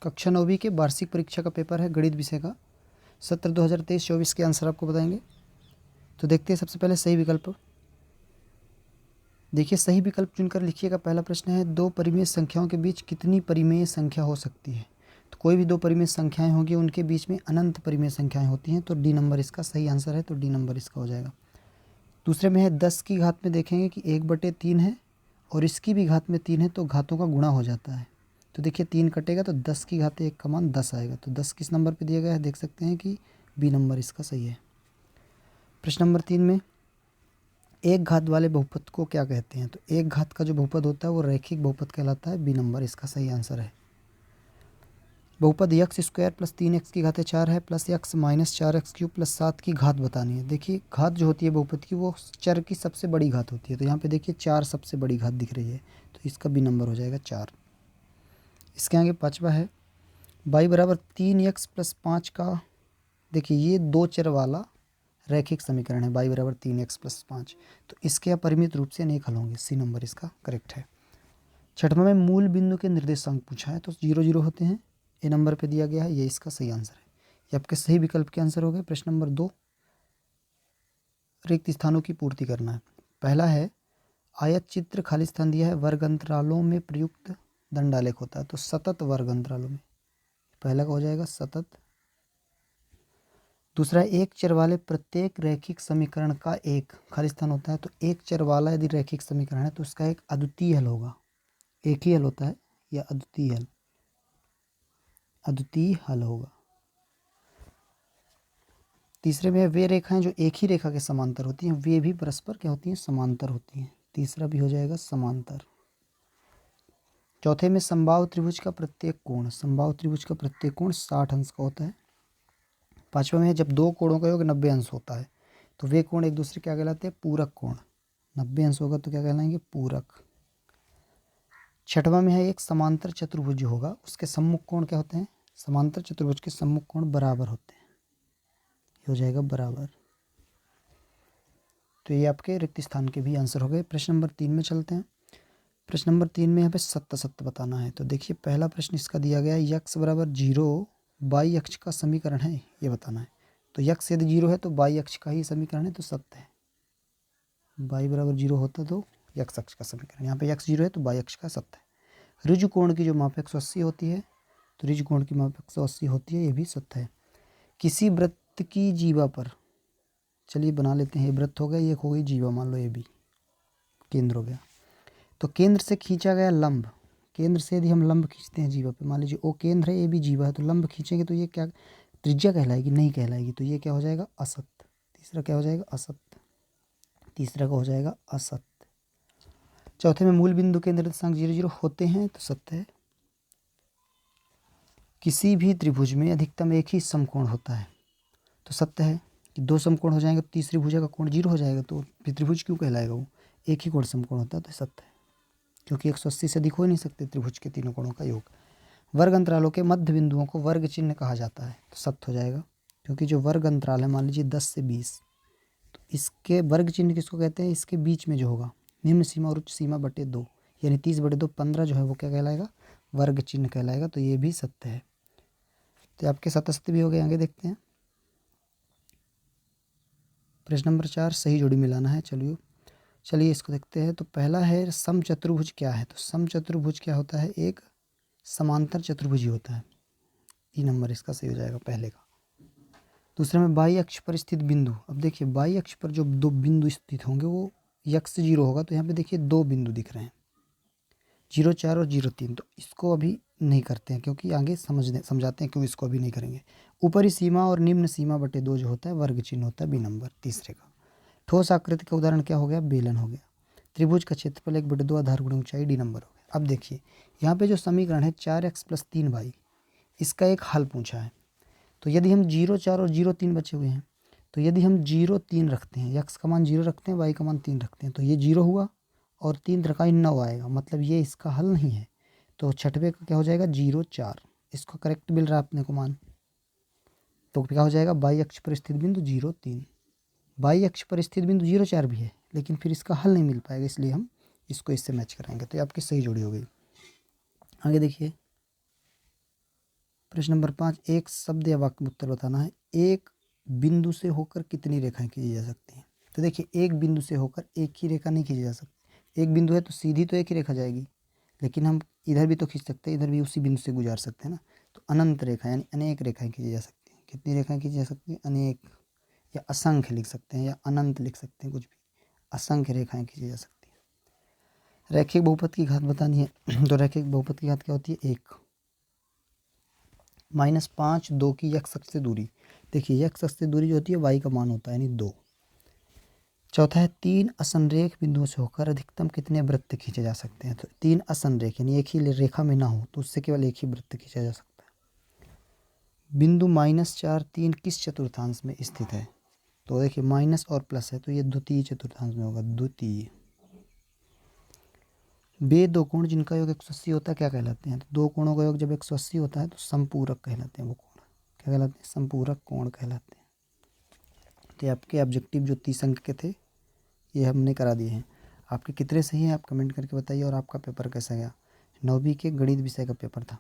कक्षा 9वीं के वार्षिक परीक्षा का पेपर है गणित विषय का, सत्र 2023-24 के आंसर आपको बताएंगे। तो देखते हैं सबसे पहले सही विकल्प। देखिए सही विकल्प चुनकर लिखिएगा। पहला प्रश्न है, दो परिमेय संख्याओं के बीच कितनी परिमेय संख्या हो सकती है। तो कोई भी दो परिमेय संख्याएं होंगी उनके बीच में अनंत परिमेय संख्याएं होती हैं, तो डी नंबर इसका सही आंसर है, तो डी नंबर इसका हो जाएगा। दूसरे में है 10 की घात में देखेंगे कि 1/3 है और इसकी भी घात में 3 है, तो घातों का गुणा हो जाता है। तो देखिए 3 कटेगा तो 10 की घात 1 का मान 10 आएगा। तो 10 किस नंबर पे दिया गया है, देख सकते हैं कि बी नंबर इसका सही है। प्रश्न नंबर 3 में एक घात वाले बहुपद को क्या कहते हैं। तो एक घात का जो बहुपद होता है वो रैखिक बहुपद कहलाता है, बी नंबर इसका सही आंसर है। बहुपद x² + 3x की घातें 4 है प्लस x - 4x³ + 7 की घात बतानी है। देखिए घात जो होती है बहुपद की वो चर की सबसे बड़ी घात होती है, तो यहाँ पे देखिए 4 सबसे बड़ी घात दिख रही है, तो इसका बी नंबर हो जाएगा 4। इसके आगे पाँचवा है y = 3x + 5 का, देखिए ये दो चर वाला रैखिक समीकरण है, y = 3x + 5, तो इसके अपरिमित रूप से अनेक हल होंगे, सी नंबर इसका करेक्ट है। छठवां में मूल बिंदु के निर्देशांक पूछा है, तो 0 0 होते हैं, ए नंबर पे दिया गया है, ये इसका सही आंसर है। ये आपके सही विकल्प के आंसर हो गए। प्रश्न नंबर 2, रिक्त स्थानों की पूर्ति करना है। पहला है आयत चित्र खाली स्थान दिया है, वर्ग अंतरालों में प्रयुक्त दंडालेख होता है, तो सतत वर्ग अंतरालों में, पहला का हो जाएगा सतत। दूसरा, एक चर वाले प्रत्येक रैखिक समीकरण का एक खाली स्थान होता है, तो एक चर वाला यदि रैखिक समीकरण है तो उसका एक अद्वितीय हल होगा, एक ही हल होता है या अद्वितीय हल, अद्वितीय हल होगा। तीसरे में वे रेखाएं जो एक ही रेखा के समांतर होती हैं वे भी परस्पर क्या होती हैं, समांतर होती हैं, तीसरा भी हो जाएगा समांतर। चौथे में समबाहु त्रिभुज का प्रत्येक कोण, समबाहु त्रिभुज का प्रत्येक कोण 60 अंश का होता है। पांचवा में जब दो कोणों का योग 90 अंश होता है तो वे कोण एक दूसरे क्या कहलाते हैं, पूरक कोण, 90 अंश होगा तो क्या कहलाएंगे, पूरक। छठवां में है एक समांतर चतुर्भुज जो होगा उसके सम्मुख कोण क्या होते हैं, समांतर चतुर्भुज के सम्मुख कोण बराबर होते हैं, हो जाएगा बराबर। तो ये आपके रिक्त स्थान के भी आंसर हो गए। प्रश्न नंबर 3 में चलते हैं। प्रश्न नंबर 3 में यहाँ पे सत्य सत्य बताना है। तो देखिए पहला प्रश्न इसका दिया गया है, x = 0 y अक्ष का समीकरण है, ये बताना है। तो x यदि 0 है तो y अक्ष का ही समीकरण है, तो सत्य है। y = 0 होता तो x अक्ष का समीकरण, यहाँ पे x 0 है तो y अक्ष का सत्य है। ऋजु कोण की जो माप 180 होती है, तो ऋजु कोण की माप 180 होती है, ये भी सत्य है। किसी वृत्त की जीवा पर, चलिए बना लेते हैं, ये वृत्त हो गया, ये हो गई जीवा, मान लो ये भी केंद्र हो गया। तो केंद्र से खींचा गया लंब, केंद्र से यदि हम लंब खींचते हैं जीवा पे, मान लीजिए ओ केंद्र है, ए भी जीवा है, तो लंब खींचेंगे तो ये क्या त्रिज्या कहलाएगी, नहीं कहलाएगी, तो ये क्या हो जाएगा, असत्य। तीसरा क्या हो जाएगा, असत्य, तीसरा का हो जाएगा असत्य। चौथे में मूल बिंदु के निर्देशांक 0 0 होते हैं, तो सत्य है। किसी भी त्रिभुज में अधिकतम एक ही समकोण होता है, तो सत्य है। कि दो समकोण हो जाएंगे तो तीसरी भुजा का कोण 0 हो जाएगा, तो त्रिभुज क्यों कहलाएगा, वो एक ही कोण समकोण होता है, तो सत्य है, क्योंकि 180 से अधिक हो ही नहीं सकते त्रिभुज के तीनों कोणों का योग। वर्ग अंतरालों के मध्य बिंदुओं को वर्ग चिन्ह कहा जाता है, तो सत्य हो जाएगा, क्योंकि जो वर्ग अंतराल है मान लीजिए 10 से 20, तो इसके वर्ग चिन्ह किसको कहते हैं, इसके बीच में जो होगा निम्न सीमा और उच्च सीमा बटे 2, यानी 30/2 15 जो है वो क्या कहलाएगा, वर्ग चिन्ह कहलाएगा, तो ये भी सत्य है। तो आपके सत्य सत्य भी हो गए। आगे देखते हैं। प्रश्न नंबर 4, सही जोड़ी मिलाना है। चलिए इसको देखते हैं। तो पहला है समचतुर्भुज क्या है। तो समचतुर्भुज क्या होता है, एक समांतर चतुर्भुज ही होता है, ई नंबर इसका सही हो जाएगा पहले का। दूसरे में बाई अक्ष पर स्थित बिंदु, अब देखिए बाई अक्ष पर जो दो बिंदु स्थित होंगे वो x 0 होगा, तो यहाँ पे देखिए दो बिंदु दिख रहे हैं, 0 4 और 0 3, तो इसको अभी नहीं करते हैं क्योंकि आगे समझाते हैं क्यों इसको अभी नहीं करेंगे। ऊपरी सीमा और निम्न सीमा बटे 2 जो होता है वर्ग चिन्ह होता है, बी नंबर तीसरे का। ठोस आकृति का उदाहरण क्या हो गया, बेलन हो गया। त्रिभुज का क्षेत्रफल 1/2 आधार गुणा ऊंचाई, डी नंबर हो गया। अब देखिए यहाँ पे जो समीकरण है 4x + 3y, इसका एक हल पूछा है। तो यदि हम 0 4 और 0 3 बचे हुए हैं, तो यदि हम 0 3 रखते हैं, x का मान 0 रखते हैं, y का मान 3 रखते हैं, तो ये 0 हुआ और 3 रखा 9 आएगा, मतलब ये इसका हल नहीं है। तो छठवें का क्या हो जाएगा, 0 4, इसको करेक्ट मिल रहा है अपने को मान, तो क्या हो जाएगा, बाई अक्ष पर स्थित बिंदु 0 3, बाई अक्ष पर स्थित बिंदु 0 4 भी है लेकिन फिर इसका हल नहीं मिल पाएगा, इसलिए हम इसको इससे मैच कराएंगे, तो ये आपकी सही जोड़ी हो गई। आगे देखिए। प्रश्न नंबर 5, एक शब्द या वाक्य में उत्तर बताना है। एक बिंदु से होकर कितनी रेखाएं खींची जा सकती हैं? तो देखिए, एक बिंदु से होकर एक ही रेखा नहीं खींची जा सकती। एक बिंदु है तो सीधी तो एक ही रेखा जाएगी, लेकिन हम इधर भी तो खींच सकते हैं, इधर भी उसी बिंदु से गुजार सकते हैं ना। तो अनंत रेखा यानी अनेक रेखाएं खींची जा सकती हैं। कितनी रेखाएं खींची जा सकती हैं? अनेक, या असंख्य लिख सकते हैं, या अनंत लिख सकते हैं, कुछ भी। असंख्य रेखाएं खींची जा सकती हैं। रैखिक बहुपद की घात बतानी है तो रैखिक बहुपद की घात क्या होती है? 1 -5 2 की यक्ष अक्ष से दूरी। देखिए, यक्ष अक्ष से दूरी जो होती है y का मान होता है, यानी 2। चौथा है 3 असंरेख बिंदुओं से होकर अधिकतम कितने वृत्त खींचे जा सकते हैं? तो 3 असंरेख यानी एक ही रेखा में ना हो तो उससे केवल एक ही वृत्त खींचा जा सकता है। बिंदु -4 3 किस चतुर्थांश में स्थित है? तो देखिए, माइनस और प्लस है तो ये द्वितीय चतुर्थांश में होगा, द्वितीय। वे दो कोण जिनका योग 180 होता है क्या कहलाते हैं? तो दो कोणों का योग जब 180 होता है तो संपूरक कहलाते हैं। वो कोण क्या कहलाते हैं? संपूरक कोण कहलाते हैं। तो ये आपके ऑब्जेक्टिव जो 30 अंक के थे ये हमने करा दिए हैं। आपके कितने सही हैं आप कमेंट करके बताइए। और आपका पेपर कैसा गया? 9वीं के गणित विषय का पेपर था।